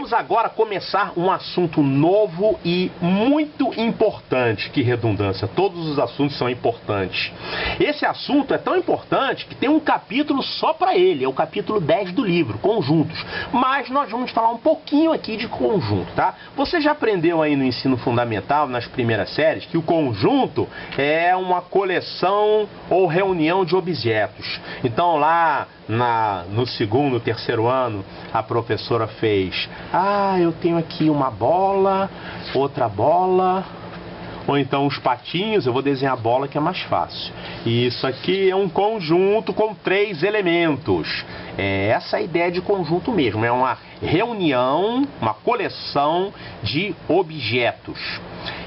Vamos agora começar um assunto novo e muito importante. Que redundância, todos os assuntos são importantes. Esse assunto é tão importante que tem um capítulo só para ele, é o capítulo 10 do livro, Conjuntos. Mas nós vamos falar um pouquinho aqui de conjunto, tá? Você já aprendeu aí no ensino fundamental, nas primeiras séries, que o conjunto é uma coleção ou reunião de objetos. Então lá no segundo, terceiro ano, a professora fez: eu tenho aqui uma bola, outra bola, ou então os patinhos. Eu vou desenhar a bola, que é mais fácil. E isso aqui é um conjunto com 3 elementos. É essa a ideia de conjunto mesmo, é uma reunião, uma coleção de objetos.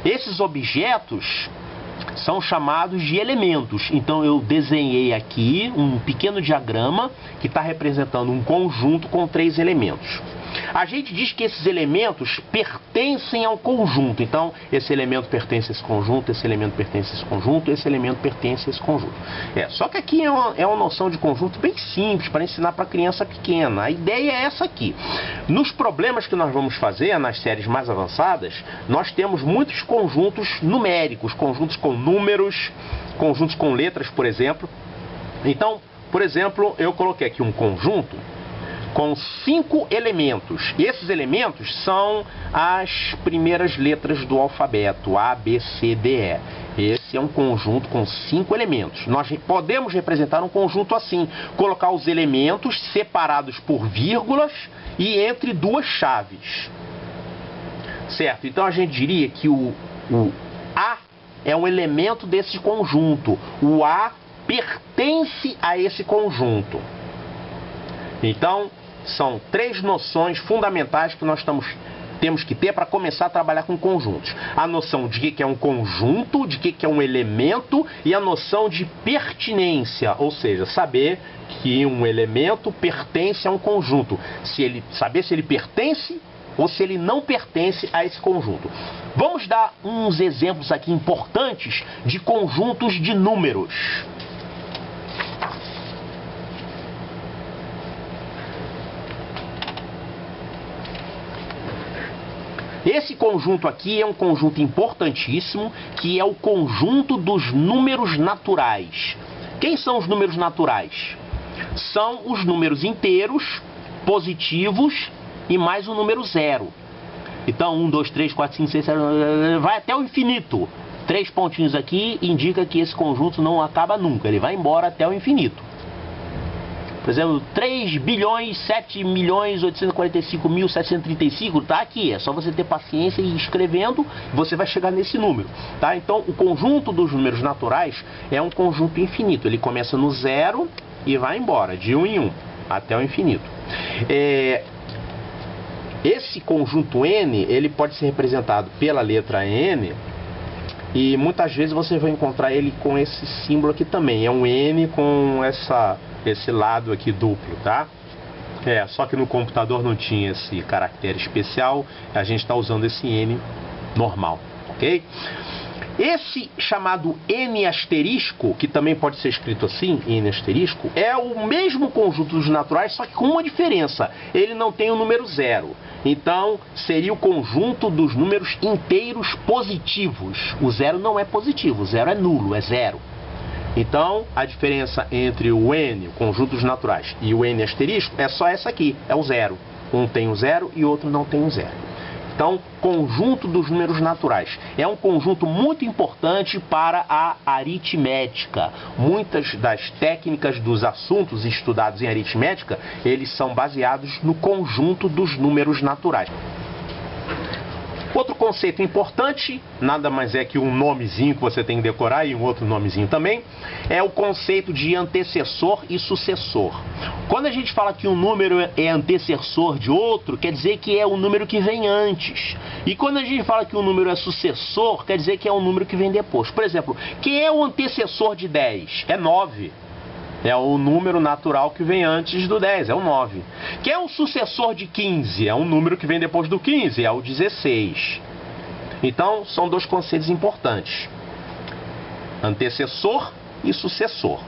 Esses objetos são chamados de elementos. Então eu desenhei aqui um pequeno diagrama que está representando um conjunto com 3 elementos. A gente diz que esses elementos pertencem ao conjunto. Então, esse elemento pertence a esse conjunto, esse elemento pertence a esse conjunto, esse elemento pertence a esse conjunto. Só que aqui é uma noção de conjunto bem simples para ensinar para criança pequena. A ideia é essa aqui. Nos problemas que nós vamos fazer, nas séries mais avançadas, nós temos muitos conjuntos numéricos, conjuntos com números, conjuntos com letras, por exemplo. Então, por exemplo, eu coloquei aqui um conjunto com 5 elementos. E esses elementos são as primeiras letras do alfabeto, A, B, C, D, E. Esse é um conjunto com 5 elementos. Nós podemos representar um conjunto assim, colocar os elementos separados por vírgulas e entre 2 chaves. Certo? Então a gente diria que o A é um elemento desse conjunto. O A pertence a esse conjunto. Então, são 3 noções fundamentais que nós temos que ter para começar a trabalhar com conjuntos. A noção de que é um conjunto, de que é um elemento, e a noção de pertinência, ou seja, saber que um elemento pertence a um conjunto. Saber se ele pertence ou se ele não pertence a esse conjunto. Vamos dar uns exemplos aqui importantes de conjuntos de números. Esse conjunto aqui é um conjunto importantíssimo, que é o conjunto dos números naturais. Quem são os números naturais? São os números inteiros, positivos e mais o número 0. Então, 1, 2, 3, 4, 5, 6, 7, vai até o infinito. 3 pontinhos aqui indica que esse conjunto não acaba nunca, ele vai embora até o infinito. Por exemplo, 3 bilhões, 7 milhões, 845 mil, 735, tá aqui. É só você ter paciência e ir escrevendo, você vai chegar nesse número, tá? Então, o conjunto dos números naturais é um conjunto infinito. Ele começa no 0 e vai embora, de 1 em 1, até o infinito. Esse conjunto N, ele pode ser representado pela letra N, e muitas vezes você vai encontrar ele com esse símbolo aqui também. É um N com esse lado aqui duplo, tá? Só que no computador não tinha esse caractere especial, a gente está usando esse N normal, ok? Esse chamado N asterisco, que também pode ser escrito assim, N asterisco, é o mesmo conjunto dos naturais, só que com uma diferença: ele não tem o número 0. Então, seria o conjunto dos números inteiros positivos. O 0 não é positivo, o 0 é nulo, é 0. Então, a diferença entre o N, o conjunto dos naturais, e o N asterisco é só essa aqui, é o 0. Um tem o 0 e o outro não tem o 0. Então, conjunto dos números naturais. É um conjunto muito importante para a aritmética. Muitas das técnicas dos assuntos estudados em aritmética, eles são baseados no conjunto dos números naturais. Outro conceito importante, nada mais é que um nomezinho que você tem que decorar e um outro nomezinho também, é o conceito de antecessor e sucessor. Quando a gente fala que um número é antecessor de outro, quer dizer que é o número que vem antes. E quando a gente fala que um número é sucessor, quer dizer que é o número que vem depois. Por exemplo, quem é o antecessor de 10? É 9. É o número natural que vem antes do 10, é o 9. Quem é o sucessor de 15? É um número que vem depois do 15, é o 16. Então, são 2 conceitos importantes: antecessor e sucessor.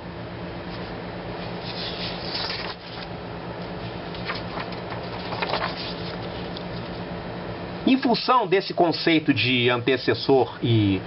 Em função desse conceito de antecessor e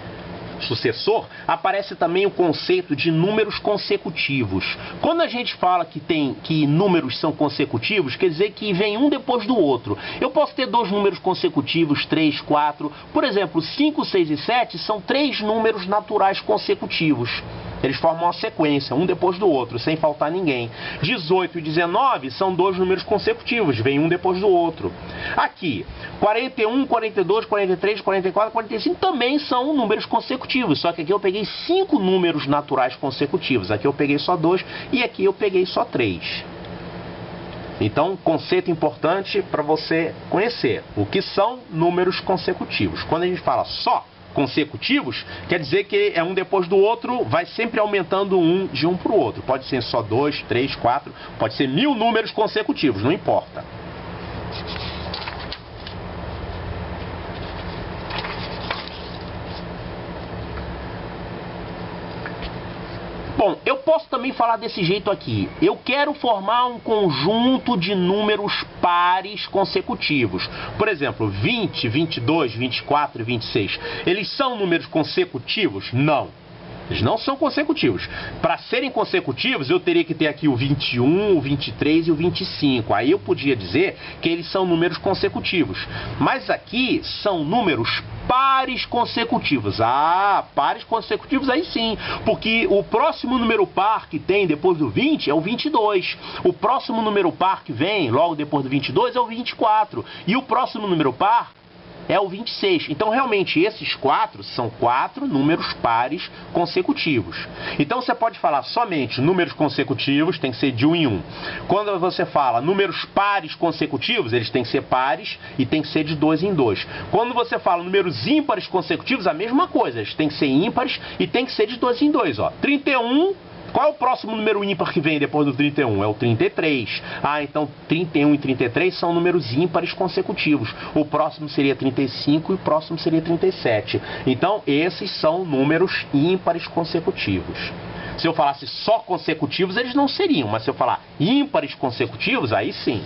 sucessor, aparece também o conceito de números consecutivos. Quando a gente fala que números são consecutivos, quer dizer que vem um depois do outro. Eu posso ter dois números consecutivos, 3, 4. Por exemplo, 5, 6 e 7 são três números naturais consecutivos. Eles formam uma sequência, um depois do outro, sem faltar ninguém. 18 e 19 são dois números consecutivos, vem um depois do outro. Aqui, 41, 42, 43, 44, 45 também são números consecutivos, só que aqui eu peguei 5 números naturais consecutivos. Aqui eu peguei só 2 e aqui eu peguei só 3. Então, conceito importante para você conhecer o que são números consecutivos. Quando a gente fala só consecutivos, quer dizer que é um depois do outro, vai sempre aumentando um de um para o outro. Pode ser só 2, 3, 4, pode ser 1000 números consecutivos, não importa. Bom, eu posso também falar desse jeito aqui. Eu quero formar um conjunto de números pares consecutivos. Por exemplo, 20, 22, 24 e 26. Eles são números consecutivos? Não. Eles não são consecutivos. Para serem consecutivos, eu teria que ter aqui o 21, o 23 e o 25. Aí eu podia dizer que eles são números consecutivos. Mas aqui são números pares consecutivos. Ah, pares consecutivos aí sim. Porque o próximo número par que tem depois do 20 é o 22. O próximo número par que vem logo depois do 22 é o 24. E o próximo número par é o 26. Então, realmente, esses 4 são 4 números pares consecutivos. Então, você pode falar somente números consecutivos, tem que ser de 1 em 1. Quando você fala números pares consecutivos, eles têm que ser pares e tem que ser de 2 em 2. Quando você fala números ímpares consecutivos, a mesma coisa. Eles têm que ser ímpares e tem que ser de 2 em 2. Ó. 31... Qual é o próximo número ímpar que vem depois do 31? É o 33. Ah, então 31 e 33 são números ímpares consecutivos. O próximo seria 35 e o próximo seria 37. Então, esses são números ímpares consecutivos. Se eu falasse só consecutivos, eles não seriam. Mas se eu falar ímpares consecutivos, aí sim.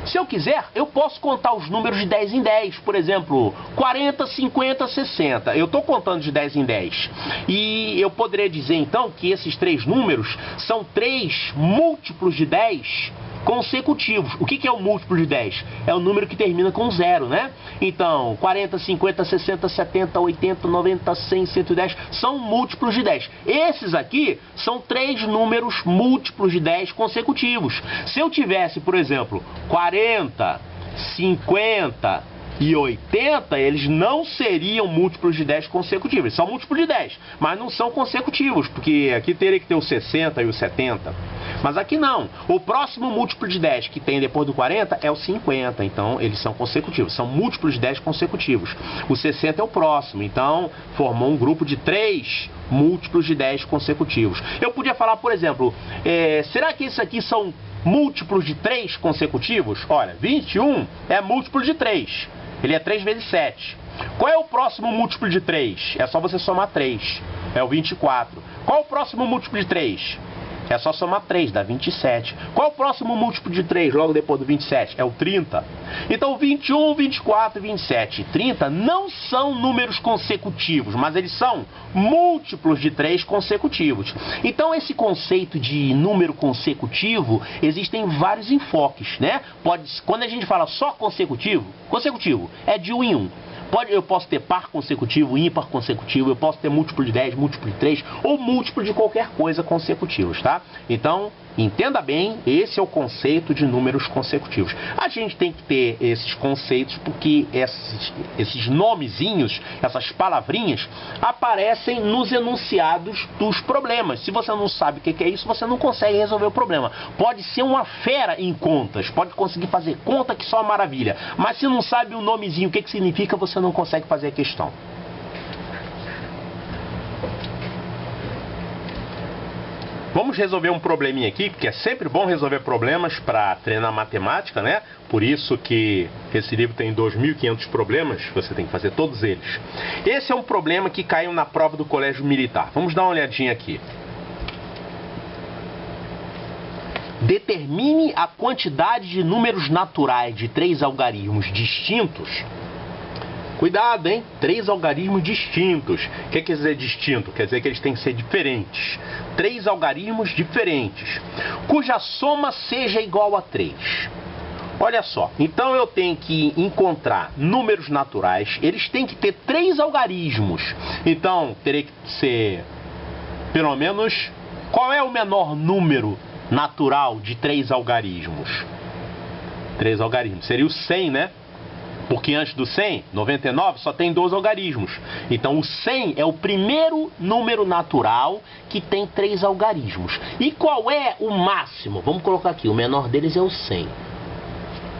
Se eu quiser, eu posso contar os números de 10 em 10. Por exemplo, 40, 50, 60. Eu estou contando de 10 em 10. E eu poderia dizer, então, que esses três números são três múltiplos de 10 consecutivos. O que é o múltiplo de 10? É o número que termina com 0, né? Então, 40, 50, 60, 70, 80, 90, 100, 110 são múltiplos de 10. Esses aqui são três números múltiplos de 10 consecutivos. Se eu tivesse, por exemplo, 40, 50 e 80, eles não seriam múltiplos de 10 consecutivos. Eles são múltiplos de 10, mas não são consecutivos, porque aqui teria que ter o 60 e o 70. Mas aqui não. O próximo múltiplo de 10 que tem depois do 40 é o 50. Então, eles são consecutivos. São múltiplos de 10 consecutivos. O 60 é o próximo. Então, formou um grupo de 3 múltiplos de 10 consecutivos. Eu podia falar, por exemplo, será que isso aqui são múltiplos de 3 consecutivos? Olha, 21 é múltiplo de 3. Ele é 3 vezes 7. Qual é o próximo múltiplo de 3? É só você somar 3. É o 24. Qual é o próximo múltiplo de 3? É só somar 3, dá 27. Qual é o próximo múltiplo de 3 logo depois do 27? É o 30. Então 21, 24, 27 e 30 não são números consecutivos, mas eles são múltiplos de 3 consecutivos. Então esse conceito de número consecutivo, existem vários enfoques, né? Quando a gente fala só consecutivo é de 1 em 1. Eu posso ter par consecutivo, ímpar consecutivo, eu posso ter múltiplo de 10, múltiplo de 3 ou múltiplo de qualquer coisa consecutivos, tá? Então, entenda bem, esse é o conceito de números consecutivos. A gente tem que ter esses conceitos porque esses nomezinhos, essas palavrinhas, aparecem nos enunciados dos problemas. Se você não sabe o que é isso, você não consegue resolver o problema. Pode ser uma fera em contas, pode conseguir fazer conta que só uma maravilha, mas se não sabe o nomezinho, o que significa, você não consegue fazer a questão. Vamos resolver um probleminha aqui, porque é sempre bom resolver problemas para treinar matemática, né? Por isso que esse livro tem 2.500 problemas, você tem que fazer todos eles. Esse é um problema que caiu na prova do Colégio Militar. Vamos dar uma olhadinha aqui. Determine a quantidade de números naturais de 3 algarismos distintos. Cuidado, hein? 3 algarismos distintos. O que quer dizer distinto? Quer dizer que eles têm que ser diferentes. 3 algarismos diferentes, cuja soma seja igual a 3. Olha só, então eu tenho que encontrar números naturais, eles têm que ter 3 algarismos. Então, teria que ser, pelo menos, qual é o menor número natural de 3 algarismos? 3 algarismos, seria o 100, né? Porque antes do 100, 99, só tem 2 algarismos. Então o 100 é o primeiro número natural que tem 3 algarismos. E qual é o máximo? Vamos colocar aqui, o menor deles é o 100.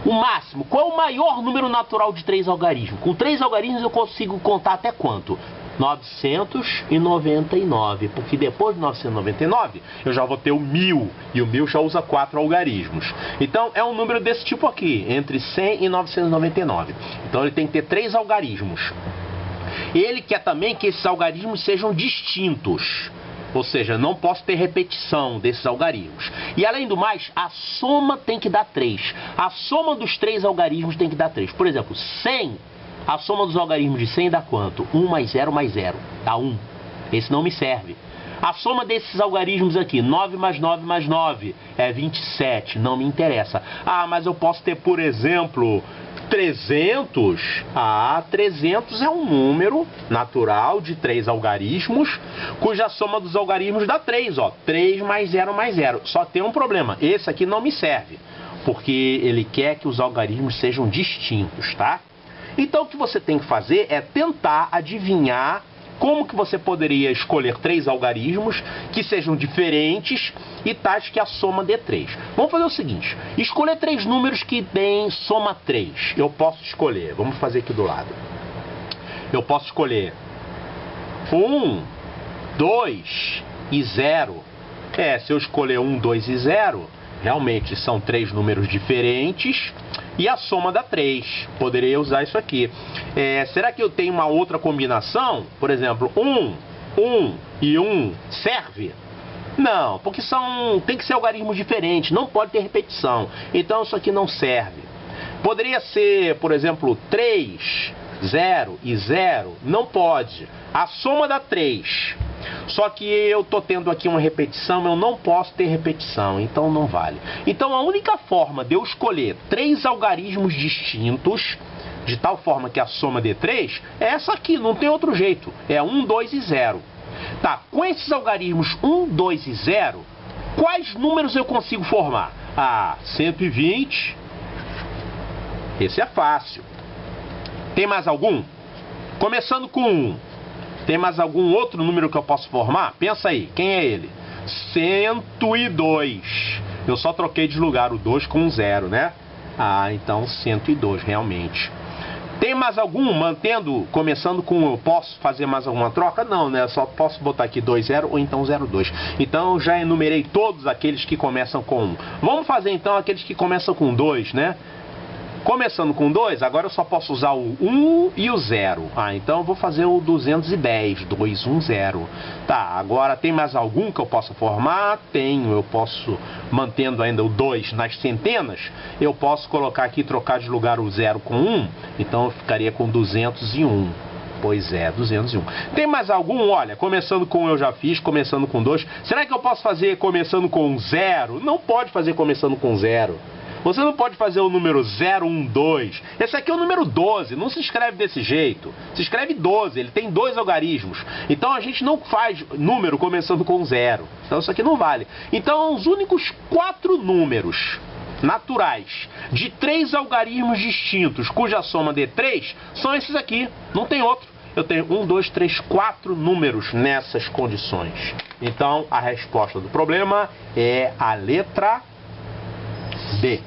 O máximo, qual é o maior número natural de 3 algarismos? Com 3 algarismos eu consigo contar até quanto? 999, porque depois de 999 eu já vou ter o 1000, e o 1000 já usa 4 algarismos. Então é um número desse tipo aqui, entre 100 e 999. Então ele tem que ter 3 algarismos. Ele quer também que esses algarismos sejam distintos, ou seja, não posso ter repetição desses algarismos. E além do mais, a soma tem que dar 3. A soma dos 3 algarismos tem que dar 3. Por exemplo, 100, a soma dos algarismos de 100 dá quanto? 1 mais 0 mais 0, dá 1. Esse não me serve. A soma desses algarismos aqui, 9 mais 9 mais 9, é 27, não me interessa. Ah, mas eu posso ter, por exemplo, 300. Ah, 300 é um número natural de 3 algarismos, cuja soma dos algarismos dá 3, ó. 3 mais 0 mais 0. Só tem um problema, esse aqui não me serve, porque ele quer que os algarismos sejam distintos, tá? Então o que você tem que fazer é tentar adivinhar como que você poderia escolher 3 algarismos que sejam diferentes e tais que a soma dê 3. Vamos fazer o seguinte, escolher 3 números que deem soma 3. Eu posso escolher, vamos fazer aqui do lado. Eu posso escolher 1, 2 e 0. Se eu escolher 1, 2 e 0, realmente são 3 números diferentes e a soma dá 3. Poderia usar isso aqui. Será que eu tenho uma outra combinação? Por exemplo, 1, 1 e 1 serve? Não, porque tem que ser algarismos diferentes, não pode ter repetição. Então isso aqui não serve. Poderia ser, por exemplo, 3, 0 e 0? Não pode. A soma dá 3. Só que eu estou tendo aqui uma repetição, eu não posso ter repetição, então não vale. Então a única forma de eu escolher 3 algarismos distintos, de tal forma que a soma dê 3, é essa aqui, não tem outro jeito. É 1, 2 e 0. Tá, com esses algarismos 1, 2 e 0, quais números eu consigo formar? 120. Esse é fácil. Tem mais algum? Começando com 1. Tem mais algum outro número que eu posso formar? Pensa aí, quem é ele? 102. Eu só troquei de lugar o 2 com o 0, né? Então 102, realmente. Tem mais algum, começando com, eu posso fazer mais alguma troca? Não, né? Eu só posso botar aqui 20 ou então 02. Então eu já enumerei todos aqueles que começam com 1. Vamos fazer então aqueles que começam com 2, né? Começando com 2, agora eu só posso usar o 1 e o 0. Então eu vou fazer o 210, 210. Tá, agora tem mais algum que eu possa formar? Tenho, eu posso, mantendo ainda o 2 nas centenas, eu posso colocar aqui, trocar de lugar o 0 com 1, então eu ficaria com 201. Pois é, 201. Tem mais algum? Olha, começando com eu já fiz, começando com 2. Será que eu posso fazer começando com 0? Não pode fazer começando com 0. Você não pode fazer o número 012. Esse aqui é o número 12, não se escreve desse jeito. Se escreve 12, ele tem 2 algarismos. Então a gente não faz número começando com 0. Então isso aqui não vale. Então os únicos 4 números naturais de 3 algarismos distintos, cuja soma dê 3, são esses aqui. Não tem outro. Eu tenho 1, 2, 3, 4 números nessas condições. Então a resposta do problema é a letra B.